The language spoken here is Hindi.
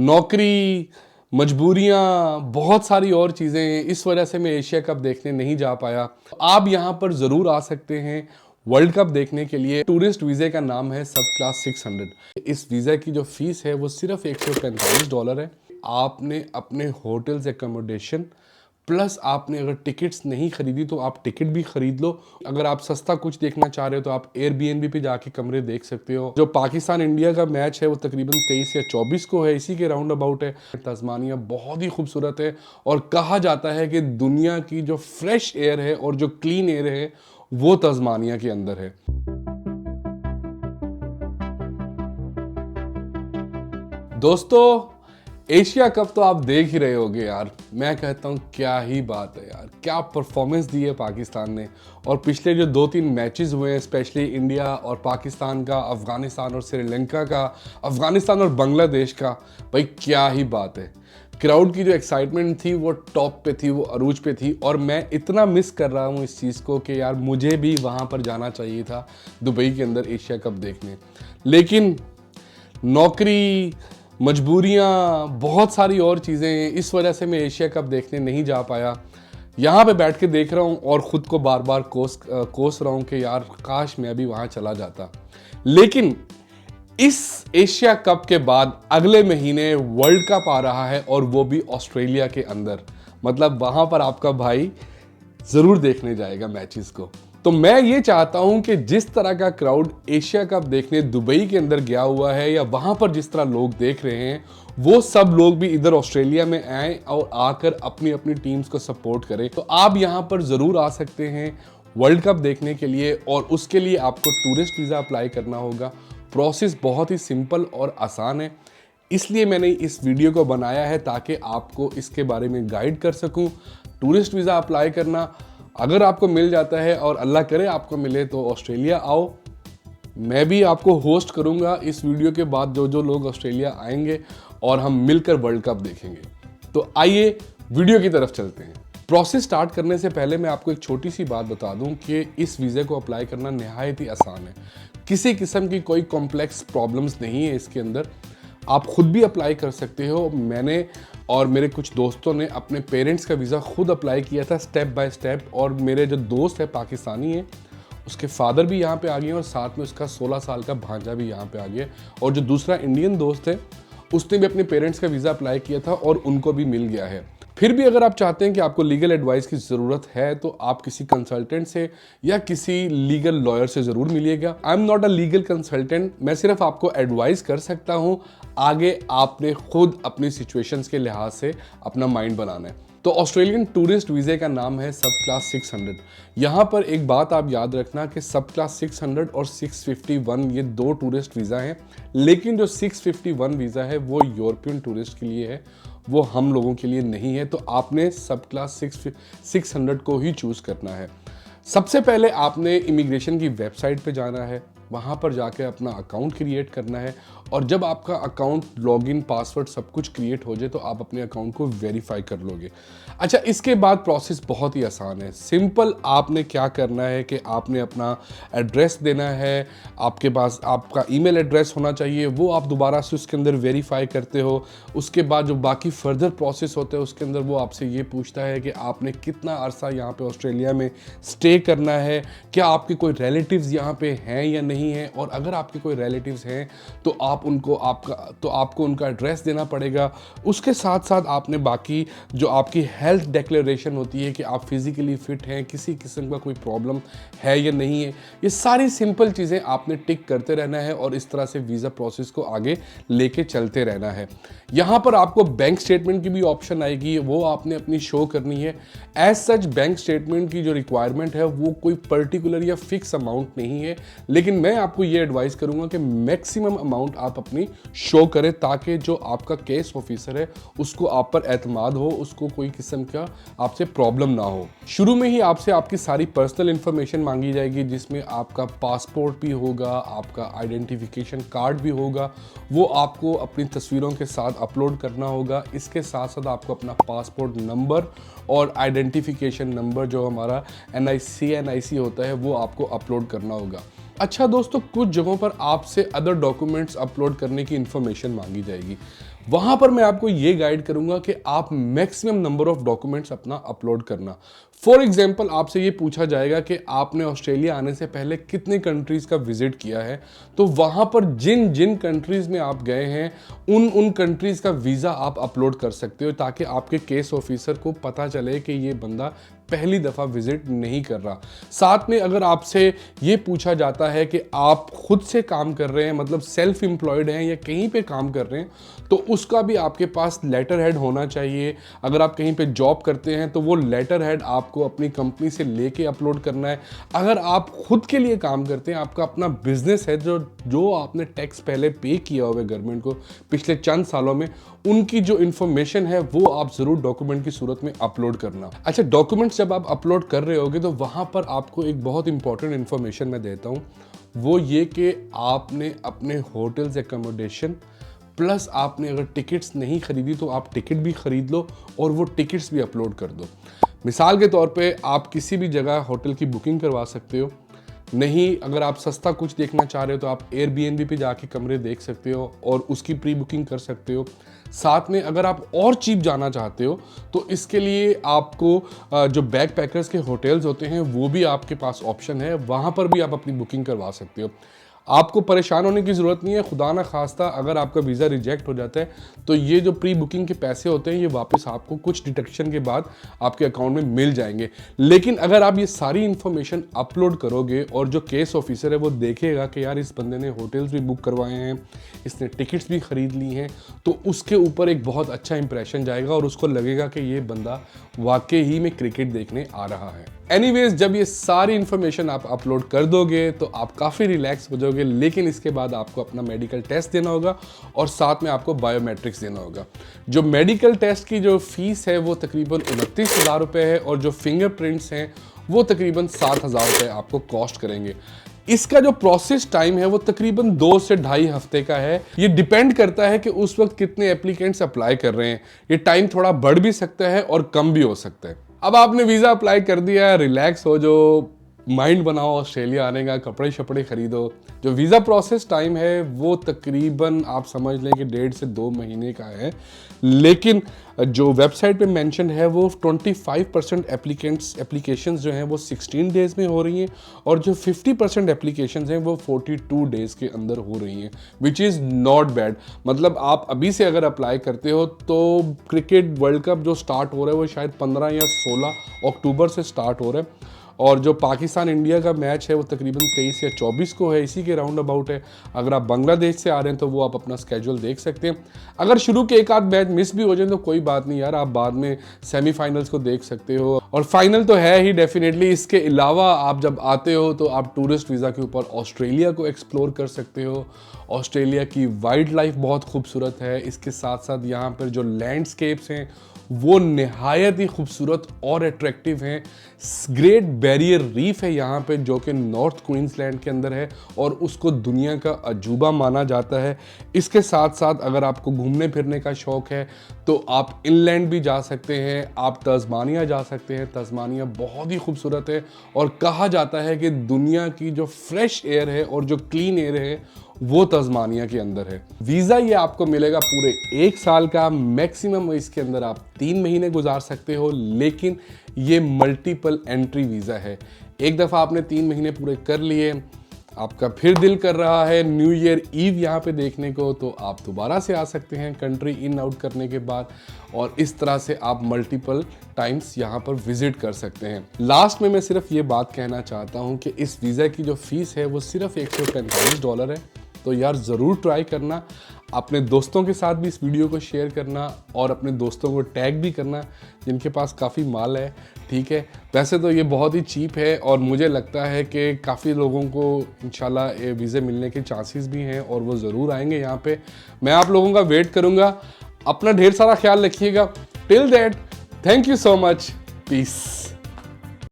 नौकरी, मजबूरियाँ, बहुत सारी और चीज़ें, इस वजह से मैं एशिया कप देखने नहीं जा पाया। आप यहाँ पर ज़रूर आ सकते हैं वर्ल्ड कप देखने के लिए। टूरिस्ट वीज़े का नाम है सब क्लास 600। इस वीज़ा की जो फीस है वो सिर्फ $145 है। आपने अपने होटल्स एकोमोडेशन प्लस आपने अगर टिकट्स नहीं खरीदी तो आप टिकट भी खरीद लो। अगर आप सस्ता कुछ देखना चाह रहे हो तो आप एयरबीएनबी पे जाके कमरे देख सकते हो। जो पाकिस्तान इंडिया का मैच है वो तकरीबन 23 या 24 को है, इसी के राउंड अबाउट है। तस्मानिया बहुत ही खूबसूरत है और कहा जाता है कि दुनिया की जो फ्रेश एयर है और जो क्लीन एयर है वो तस्मानिया के अंदर है। दोस्तों, एशिया कप तो आप देख ही रहे होगे यार। मैं कहता हूँ क्या ही बात है यार, क्या परफॉर्मेंस दी है पाकिस्तान ने। और पिछले जो 2-3 मैचेस हुए हैं, स्पेशली इंडिया और पाकिस्तान का, अफगानिस्तान और श्रीलंका का, अफगानिस्तान और बांग्लादेश का, भाई क्या ही बात है। क्राउड की जो एक्साइटमेंट थी वो टॉप पे थी, वो अरूज पे थी। और मैं इतना मिस कर रहा हूँ इस चीज़ को कि यार मुझे भी वहाँ पर जाना चाहिए था दुबई के अंदर एशिया कप देखने। लेकिन नौकरी, मजबूरियाँ, बहुत सारी और चीज़ें, इस वजह से मैं एशिया कप देखने नहीं जा पाया। यहाँ पे बैठ के देख रहा हूँ और ख़ुद को बार बार कोस रहा हूँ कि यार काश मैं भी वहाँ चला जाता। लेकिन इस एशिया कप के बाद अगले महीने वर्ल्ड कप आ रहा है और वो भी ऑस्ट्रेलिया के अंदर। मतलब वहाँ पर आपका भाई ज़रूर देखने जाएगा मैचेस को। तो मैं ये चाहता हूं कि जिस तरह का क्राउड एशिया कप देखने दुबई के अंदर गया हुआ है या वहां पर जिस तरह लोग देख रहे हैं, वो सब लोग भी इधर ऑस्ट्रेलिया में आए और आकर अपनी अपनी टीम्स को सपोर्ट करें। तो आप यहां पर ज़रूर आ सकते हैं वर्ल्ड कप देखने के लिए। और उसके लिए आपको टूरिस्ट वीज़ा अप्लाई करना होगा। प्रोसेस बहुत ही सिंपल और आसान है, इसलिए मैंने इस वीडियो को बनाया है ताकि आपको इसके बारे में गाइड कर सकूं। टूरिस्ट वीज़ा अप्लाई करना अगर आपको मिल जाता है, और अल्लाह करे आपको मिले, तो ऑस्ट्रेलिया आओ। मैं भी आपको होस्ट करूंगा इस वीडियो के बाद जो लोग ऑस्ट्रेलिया आएंगे, और हम मिलकर वर्ल्ड कप देखेंगे। तो आइए वीडियो की तरफ चलते हैं। प्रोसेस स्टार्ट करने से पहले मैं आपको एक छोटी सी बात बता दूं कि इस वीज़े को अप्लाई करना नहायत ही आसान है। किसी किस्म की कोई कॉम्प्लेक्स प्रॉब्लम्स नहीं है इसके अंदर। आप खुद भी अप्लाई कर सकते हो। मैंने और मेरे कुछ दोस्तों ने अपने पेरेंट्स का वीज़ा खुद अप्लाई किया था स्टेप बाय स्टेप। और मेरे जो दोस्त है पाकिस्तानी है, उसके फादर भी यहाँ पे आ गए हैं और साथ में उसका 16 साल का भांजा भी यहाँ पे आ गया। और जो दूसरा इंडियन दोस्त है उसने भी अपने पेरेंट्स का वीज़ा अप्लाई किया था और उनको भी मिल गया है। फिर भी अगर आप चाहते हैं कि आपको लीगल एडवाइस की ज़रूरत है तो आप किसी कंसल्टेंट से या किसी लीगल लॉयर से ज़रूर मिलिएगा। I am not a legal consultant, मैं सिर्फ आपको एडवाइस कर सकता हूँ। आगे आपने खुद अपनी सिचुएशंस के लिहाज से अपना माइंड बनाना है। तो ऑस्ट्रेलियन टूरिस्ट वीज़े का नाम है सब क्लास 600। यहाँ पर एक बात आप याद रखना कि सब क्लास 600 और 651 ये 2 टूरिस्ट वीज़ा हैं। लेकिन जो 651 वीज़ा है वो यूरोपियन टूरिस्ट के लिए है, वो हम लोगों के लिए नहीं है। तो आपने सब क्लास 600 को ही चूज़ करना है। सबसे पहले आपने इमिग्रेशन की वेबसाइट पे जाना है, वहाँ पर जाके अपना अकाउंट क्रिएट करना है। और जब आपका अकाउंट, लॉगिन, पासवर्ड सब कुछ क्रिएट हो जाए तो आप अपने अकाउंट को वेरीफाई कर लोगे। अच्छा, इसके बाद प्रोसेस बहुत ही आसान है, सिंपल। आपने क्या करना है कि आपने अपना एड्रेस देना है, आपके पास आपका ईमेल एड्रेस होना चाहिए, वो आप दोबारा से उसके अंदर वेरीफाई करते हो। उसके बाद जो बाकी फर्दर प्रोसेस होता है उसके अंदर वो आपसे ये पूछता है कि आपने कितना अरसा यहाँ पे ऑस्ट्रेलिया में स्टे करना है, क्या आपके कोई रिलेटिव्स यहाँ पे हैं या नहीं है। और अगर आपके कोई रिलेटिव्स हैं तो आपको उनका एड्रेस देना पड़ेगा। उसके साथ साथ आपने बाकी जो आपकी हेल्थ डिक्लेरेशन होती है कि आप फिजिकली फिट हैं, किसी किस्म का कोई प्रॉब्लम है या नहीं है, ये सारी सिंपल चीज़ें आपने टिक करते रहना है और इस तरह से वीज़ा प्रोसेस को आगे लेके चलते रहना है। यहाँ पर आपको बैंक स्टेटमेंट की भी ऑप्शन आएगी, वो आपने अपनी शो करनी है। एज सच बैंक स्टेटमेंट की जो रिक्वायरमेंट है वो कोई पर्टिकुलर या फिक्स अमाउंट नहीं है, लेकिन मैं आपको ये एडवाइस करूंगा कि मैक्सिमम अमाउंट आप अपनी शो करें ताकि जो आपका केस ऑफिसर है उसको आप पर एतमाद हो, उसको कोई किस्म का आपसे प्रॉब्लम ना हो। शुरू में ही आपसे आपकी सारी पर्सनल इंफॉर्मेशन मांगी जाएगी, जिसमें आपका पासपोर्ट भी होगा, आपका आइडेंटिफिकेशन कार्ड भी होगा, वो आपको अपनी तस्वीरों के साथ अपलोड करना होगा। इसके साथ साथ आपको अपना पासपोर्ट नंबर और आइडेंटिफिकेशन नंबर जो हमारा NIC होता है वो आपको अपलोड करना होगा। अच्छा दोस्तों, कुछ जगहों पर आपसे अदर डॉक्यूमेंट्स अपलोड करने की इन्फॉर्मेशन मांगी जाएगी, वहाँ पर मैं आपको ये गाइड करूँगा कि आप मैक्सिमम नंबर ऑफ डॉक्यूमेंट्स अपना अपलोड करना। फॉर एग्जाम्पल आपसे ये पूछा जाएगा कि आपने ऑस्ट्रेलिया आने से पहले कितने कंट्रीज़ का विजिट किया है, तो वहाँ पर जिन जिन कंट्रीज़ में आप गए हैं उन कंट्रीज़ का वीज़ा आप अपलोड कर सकते हो, ताकि आपके केस ऑफिसर को पता चले कि ये बंदा पहली दफ़ा विजिट नहीं कर रहा। साथ में अगर आपसे ये पूछा जाता है कि आप खुद से काम कर रहे हैं, मतलब सेल्फ एम्प्लॉयड हैं या कहीं पे काम कर रहे हैं, तो उसका भी आपके पास लेटर हेड होना चाहिए। अगर आप कहीं पे जॉब करते हैं तो वो लेटर हेड आपको अपनी कंपनी से लेके अपलोड करना है। अगर आप खुद के लिए काम करते हैं, आपका अपना बिजनेस है, जो आपने टैक्स पहले पे किया हुआ है गवर्नमेंट को पिछले चंद सालों में, उनकी जो इन्फॉर्मेशन है वो आप ज़रूर डॉक्यूमेंट की सूरत में अपलोड करना। अच्छा, डॉक्यूमेंट्स जब आप अपलोड कर रहे होगे तो वहाँ पर आपको एक बहुत इंपॉर्टेंट इन्फॉर्मेशन मैं देता हूँ, वो ये कि आपने अपने होटल्स एकोमोडेशन प्लस आपने अगर टिकट्स नहीं खरीदी तो आप टिकट भी खरीद लो और वो टिकट्स भी अपलोड कर दो। मिसाल के तौर पे आप किसी भी जगह होटल की बुकिंग करवा सकते हो। नहीं, अगर आप सस्ता कुछ देखना चाह रहे हो तो आप एयरबीएनबी पे जाके कमरे देख सकते हो और उसकी प्री बुकिंग कर सकते हो। साथ में अगर आप और चीप जाना चाहते हो तो इसके लिए आपको जो बैक पैकर्स के होटल्स होते हैं वो भी आपके पास ऑप्शन है, वहाँ पर भी आप अपनी बुकिंग करवा सकते हो। आपको परेशान होने की ज़रूरत नहीं है। खुदा ना खास्ता अगर आपका वीज़ा रिजेक्ट हो जाता है तो ये जो प्री बुकिंग के पैसे होते हैं ये वापस आपको कुछ डिडक्शन के बाद आपके अकाउंट में मिल जाएंगे। लेकिन अगर आप ये सारी इन्फॉर्मेशन अपलोड करोगे और जो केस ऑफिसर है वो देखेगा कि यार इस बंदे ने होटल्स भी बुक करवाए हैं, इसने टिकट्स भी ख़रीद ली हैं, तो उसके ऊपर एक बहुत अच्छा इंप्रेशन जाएगा और उसको लगेगा कि ये बंदा वाकई ही में क्रिकेट देखने आ रहा है। एनीवेज, जब ये सारी इन्फॉर्मेशन आप अपलोड कर दोगे तो आप काफ़ी रिलैक्स हो जाओगे, लेकिन इसके बाद आपको अपना मेडिकल टेस्ट देना होगा और साथ में आपको बायोमेट्रिक्स देना होगा। जो मेडिकल टेस्ट की जो फीस है वो तकरीबन 29,000 रुपये है और जो फिंगरप्रिंट्स हैं वो तकरीबन 7,000 रुपये आपको कॉस्ट करेंगे। इसका जो प्रोसेस टाइम है वो तकरीबन 2 से ढाई हफ्ते का है। ये डिपेंड करता है कि उस वक्त कितने एप्लीकेंट्स अप्लाई कर रहे हैं। ये टाइम थोड़ा बढ़ भी सकता है और कम भी हो सकता है। अब आपने वीज़ा अप्लाई कर दिया है, रिलैक्स हो, जो माइंड बनाओ ऑस्ट्रेलिया आने का, कपड़े शपड़े खरीदो। जो वीज़ा प्रोसेस टाइम है वो तकरीबन आप समझ लें कि 1.5 से 2 महीने का है, लेकिन जो वेबसाइट पे मेंशन है वो 25% एप्लीकेशंस जो हैं वो 16 डेज़ में हो रही हैं और जो 50% एप्लीकेशंस हैं वो 42 डेज़ के अंदर हो रही हैं, विच इज़ नॉट बैड। मतलब आप अभी से अगर अप्लाई करते हो तो क्रिकेट वर्ल्ड कप जो स्टार्ट हो रहा है वो शायद 15 या 16 अक्टूबर से स्टार्ट हो रहा है और जो पाकिस्तान इंडिया का मैच है वो तकरीबन 23 या 24 को है, इसी के राउंड अबाउट है। अगर आप बांग्लादेश से आ रहे हैं तो वो आप अपना स्केड्यूल देख सकते हैं। अगर शुरू के एक आध मैच मिस भी हो जाए तो कोई बात नहीं यार, आप बाद में सेमीफाइनल्स को देख सकते हो और फाइनल तो है ही डेफिनेटली। इसके अलावा आप जब आते हो तो आप टूरिस्ट वीज़ा के ऊपर ऑस्ट्रेलिया को एक्सप्लोर कर सकते हो। ऑस्ट्रेलिया की वाइल्ड लाइफ बहुत खूबसूरत है, इसके साथ साथ यहाँ पर जो लैंडस्केप्स हैं वो नहायत ही खूबसूरत और अट्रैक्टिव हैं। ग्रेट बैरियर रीफ है यहाँ पे जो कि नॉर्थ क्वींसलैंड के अंदर है और उसको दुनिया का अजूबा माना जाता है। इसके साथ साथ अगर आपको घूमने फिरने का शौक़ है तो आप इनलैंड भी जा सकते हैं, आप तस्मानिया जा सकते हैं। तस्मानिया बहुत ही खूबसूरत है और कहा जाता है कि दुनिया की जो फ्रेश एयर है और जो क्लीन एयर है वो तस्मानिया के अंदर है। वीज़ा ये आपको मिलेगा पूरे 1 साल का, मैक्सिमम इसके अंदर आप 3 महीने गुजार सकते हो, लेकिन ये मल्टीपल एंट्री वीज़ा है। एक दफ़ा आपने 3 महीने पूरे कर लिए, आपका फिर दिल कर रहा है न्यू ईयर ईव यहाँ पे देखने को, तो आप दोबारा से आ सकते हैं कंट्री इन आउट करने के बाद और इस तरह से आप मल्टीपल टाइम्स यहाँ पर विजिट कर सकते हैं। लास्ट में मैं सिर्फ ये बात कहना चाहता हूँ कि इस वीज़ा की जो फ़ीस है वो सिर्फ $145 है, तो यार ज़रूर ट्राई करना। अपने दोस्तों के साथ भी इस वीडियो को शेयर करना और अपने दोस्तों को टैग भी करना जिनके पास काफ़ी माल है, ठीक है। वैसे तो ये बहुत ही चीप है और मुझे लगता है कि काफ़ी लोगों को इंशाल्लाह ये वीज़े मिलने के चांसेस भी हैं और वो ज़रूर आएंगे यहाँ पे। मैं आप लोगों का वेट करूँगा। अपना ढेर सारा ख्याल रखिएगा। Till that, thank you so much, piece.